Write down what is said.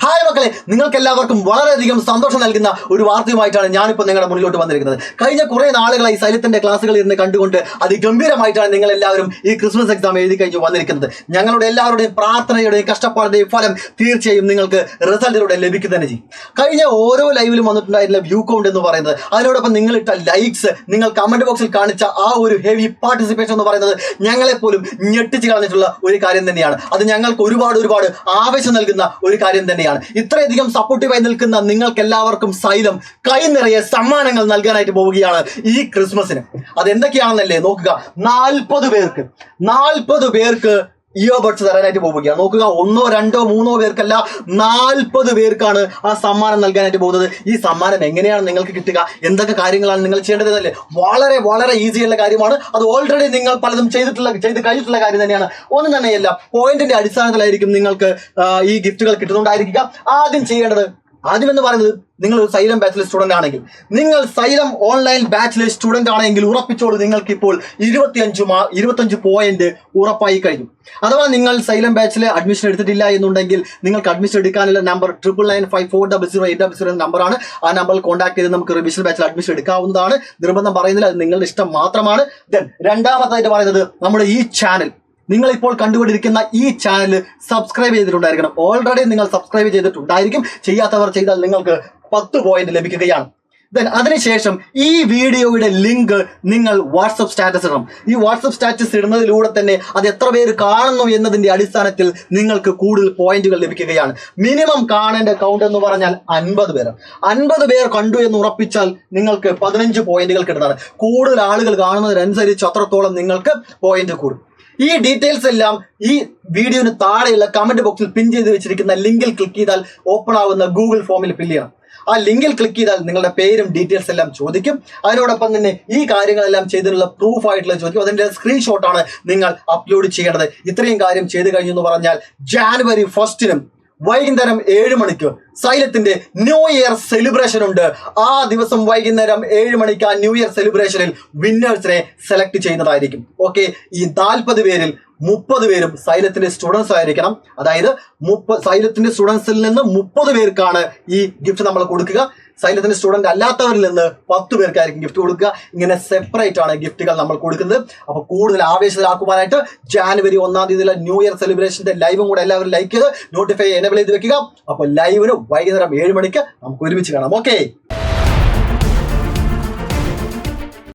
Hi മക്കളെ, നിങ്ങൾക്ക് എല്ലാവർക്കും വളരെയധികം സന്തോഷം നൽകുന്ന ഒരു വാർത്തയുമായിട്ടാണ് ഞാനിപ്പോൾ നിങ്ങളുടെ മുന്നിലോട്ട് വന്നിരിക്കുന്നത്. കഴിഞ്ഞ കുറേ നാളുകളായി സൈലത്തിന്റെ ക്ലാസ്സുകളിൽ ഇരുന്ന് കണ്ടുകൊണ്ട് അതിഗംഭീരമായിട്ടാണ് നിങ്ങൾ എല്ലാവരും ഈ ക്രിസ്മസ് എക്സാം എഴുതി കഴിഞ്ഞ് വന്നിരിക്കുന്നത്. ഞങ്ങളുടെ എല്ലാവരുടെയും പ്രാർത്ഥനയുടെയും കഷ്ടപ്പാടിന്റെയും ഫലം തീർച്ചയായും നിങ്ങൾക്ക് റിസൾട്ടിലൂടെ ലഭിക്കുക തന്നെ ചെയ്യും. കഴിഞ്ഞ ഓരോ ലൈവിലും വന്നിട്ടുണ്ടായിരുന്ന വ്യൂ കൗണ്ട് എന്ന് പറയുന്നത്, അതിനോടൊപ്പം നിങ്ങളിട്ട ലൈക്സ്, നിങ്ങൾ കമന്റ് ബോക്സിൽ കാണിച്ച ആ ഒരു ഹെവി പാർട്ടിസിപ്പേഷൻ എന്ന് പറയുന്നത് ഞങ്ങളെപ്പോലും ഞെട്ടിച്ച് കളഞ്ഞിട്ടുള്ള ഒരു കാര്യം തന്നെയാണ്. അത് ഞങ്ങൾക്ക് ഒരുപാട് ആവേശം നൽകുന്ന ഒരു കാര്യം തന്നെയാണ്. ഇത്രയധികം സപ്പോർട്ടീവായി നിൽക്കുന്ന നിങ്ങൾക്ക് എല്ലാവർക്കും സൈലം കൈ നിറയെ സമ്മാനങ്ങൾ നൽകാനായിട്ട് പോവുകയാണ് ഈ ക്രിസ്മസിന്. അതെന്തൊക്കെയാണെന്നല്ലേ നോക്കുക. 40 പേർക്ക് ഇയർബഡ്സ് തരാനായിട്ട് പോവുകയാണ്. നോക്കുക, 1, 2, 3 പേർക്കല്ല, 40 പേർക്കാണ് ആ സമ്മാനം നൽകാനായിട്ട് പോകുന്നത്. ഈ സമ്മാനം എങ്ങനെയാണ് നിങ്ങൾക്ക് കിട്ടുക, എന്തൊക്കെ കാര്യങ്ങളാണ് നിങ്ങൾ ചെയ്യേണ്ടതെന്നല്ലേ? വളരെ ഈസിയുള്ള കാര്യമാണ്. അത് ഓൾറെഡി നിങ്ങൾ പലതും ചെയ്ത് കഴിഞ്ഞിട്ടുള്ള കാര്യം തന്നെയാണ്. ഒന്നും തന്നെയല്ല, പോയിന്റിന്റെ അടിസ്ഥാനത്തിലായിരിക്കും നിങ്ങൾക്ക് ഈ ഗിഫ്റ്റുകൾ കിട്ടുന്നുണ്ടായിരിക്കുക. ആദ്യമെന്ന് പറയുന്നത്, നിങ്ങൾ ഒരു സൈലം ബാച്ചിലെ സ്റ്റുഡന്റ് ആണെങ്കിൽ, നിങ്ങൾ സൈലം ഓൺലൈൻ ബാച്ചിലെ സ്റ്റുഡന്റ് ആണെങ്കിൽ ഉറപ്പിച്ചോളൂ, നിങ്ങൾക്ക് ഇപ്പോൾ 25 പോയിന്റ് ഉറപ്പായി കഴിഞ്ഞു. അഥവാ നിങ്ങൾ സൈലം ബാച്ചിലെ അഡ്മിഷൻ എടുത്തിട്ടില്ല എന്നുണ്ടെങ്കിൽ, നിങ്ങൾക്ക് അഡ്മിഷൻ എടുക്കാനുള്ള നമ്പർ 9995400800 എന്ന നമ്പറാണ്. ആ നമ്പറിൽ കോൺടാക്ട് ചെയ്ത് നമുക്ക് റിവിഷൻ ബാച്ചിൽ അഡ്മിഷൻ എടുക്കാവുന്നതാണ്. നിർബന്ധം പറയുന്നില്ല, അത് നിങ്ങളുടെ ഇഷ്ടം മാത്രമാണ്. ദെൻ രണ്ടാമതായിട്ട് പറയുന്നത്, നമ്മുടെ ഈ ചാനൽ, നിങ്ങൾ ഇപ്പോൾ കണ്ടുകൊണ്ടിരിക്കുന്ന ഈ ചാനൽ സബ്സ്ക്രൈബ് ചെയ്തിട്ടുണ്ടായിരിക്കണം. ഓൾറെഡി നിങ്ങൾ സബ്സ്ക്രൈബ് ചെയ്തിട്ടുണ്ടായിരിക്കും. ചെയ്യാത്തവർ ചെയ്താൽ നിങ്ങൾക്ക് 10 പോയിന്റ് ലഭിക്കുകയാണ്. ദെൻ അതിനുശേഷം ഈ വീഡിയോയുടെ ലിങ്ക് നിങ്ങൾ വാട്സപ്പ് സ്റ്റാറ്റസ് ഇടണം. ഈ വാട്സപ്പ് സ്റ്റാറ്റസ് ഇടുന്നതിലൂടെ തന്നെ അത് എത്ര പേര് കാണുന്നു എന്നതിന്റെ അടിസ്ഥാനത്തിൽ നിങ്ങൾക്ക് കൂടുതൽ പോയിന്റുകൾ ലഭിക്കുകയാണ്. മിനിമം കാണേണ്ട കൗണ്ട് എന്ന് പറഞ്ഞാൽ 50 പേർ. 50 പേർ കണ്ടു എന്ന് ഉറപ്പിച്ചാൽ നിങ്ങൾക്ക് 15 പോയിന്റുകൾ കിട്ടുന്നതാണ്. കൂടുതൽ ആളുകൾ കാണുന്നതിനനുസരിച്ച് അത്രത്തോളം നിങ്ങൾക്ക് പോയിന്റ് കൂടും. ഈ ഡീറ്റെയിൽസ് എല്ലാം ഈ വീഡിയോന് താഴെയുള്ള കമന്റ് ബോക്സിൽ പിൻ ചെയ്ത് വെച്ചിരിക്കുന്ന ലിങ്കിൽ ക്ലിക്ക് ചെയ്താൽ ഓപ്പൺ ആവുന്ന ഗൂഗിൾ ഫോമിൽ ഫില്ല് ചെയ്യണം. ആ ലിങ്കിൽ ക്ലിക്ക് ചെയ്താൽ നിങ്ങളുടെ പേരും ഡീറ്റെയിൽസ് എല്ലാം ചോദിക്കും. അതിനോടൊപ്പം തന്നെ ഈ കാര്യങ്ങളെല്ലാം ചെയ്തിട്ടുള്ള പ്രൂഫ് ആയിട്ടുള്ള ചോദിക്കും. അതിന്റെ സ്ക്രീൻഷോട്ടാണ് നിങ്ങൾ അപ്ലോഡ് ചെയ്യേണ്ടത്. ഇത്രയും കാര്യം ചെയ്ത് കഴിഞ്ഞു എന്ന് പറഞ്ഞാൽ ജാനുവരി 1 വൈകുന്നേരം 7 മണിക്ക് സൈലത്തിന്റെ ന്യൂ ഇയർ സെലിബ്രേഷൻ ഉണ്ട്. ആ ദിവസം വൈകുന്നേരം 7 മണിക്ക് ആ ന്യൂ ഇയർ സെലിബ്രേഷനിൽ വിന്നേഴ്സിനെ സെലക്ട് ചെയ്യുന്നതായിരിക്കും. ഓക്കെ, ഈ 40 പേരിൽ 30 പേരും സൈലത്തിന്റെ സ്റ്റുഡൻസ് ആയിരിക്കണം. അതായത് സൈലത്തിന്റെ സ്റ്റുഡൻസിൽ നിന്ന് 30 പേർക്കാണ് ഈ ഗിഫ്റ്റ് നമ്മൾ കൊടുക്കുക. സൈലത്തിന്റെ സ്റ്റുഡന്റ് അല്ലാത്തവരിൽ നിന്ന് 10 പേർക്കായിരിക്കും ഗിഫ്റ്റ് കൊടുക്കുക. ഇങ്ങനെ സെപ്പറേറ്റ് ആണ് ഗിഫ്റ്റുകൾ നമ്മൾ കൊടുക്കുന്നത്. അപ്പൊ കൂടുതൽ ആവേശത്തിലാക്കുവാനായിട്ട് ജാനുവരി 1 ന്യൂ ഇയർ സെലിബ്രേഷന്റെ ലൈവും കൂടെ എല്ലാവരും ലൈക്ക് ചെയ്ത് നോട്ടിഫൈ എനേബിൾ ചെയ്ത് വെക്കുക. അപ്പൊ ലൈവിന് വൈകുന്നേരം 7 മണിക്ക് നമുക്ക് ഒരുമിച്ച് കാണാം. ഓക്കെ.